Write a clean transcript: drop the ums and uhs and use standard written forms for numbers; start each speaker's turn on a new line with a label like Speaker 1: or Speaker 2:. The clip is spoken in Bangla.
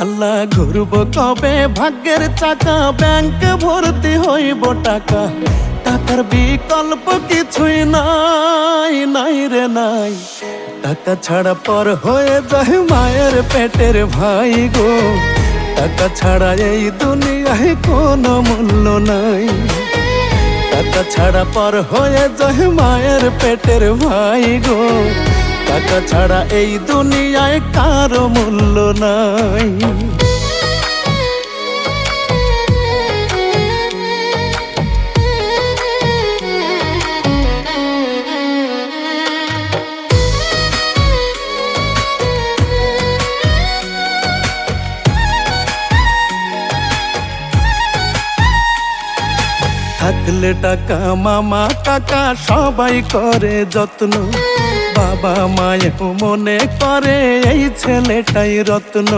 Speaker 1: আল্লাহ ঘুরব কবে ভাগ্যের চাকা, ব্যাংক ভর্তি হইব টাকা, টাকার বিকল্প কিছুই নাই, নাই রে নাই। টাকা ছাড়া পর হয়ে যায় মায়ের পেটের ভাই গো, টাকা ছাড়া এই দুনিয়ায় কোনো মূল্য নাই। টাকা ছাড়া পর হয়ে যায় মায়ের পেটের ভাই গো, টাকা ছাড়া এই দুনিয়ায় কারো মূল্য নাই। থাকলে টাকা মামা কাকা সবাই করে যত্ন, বাবা মায়েও মনে করে এই ছেলেটাই রত্ন।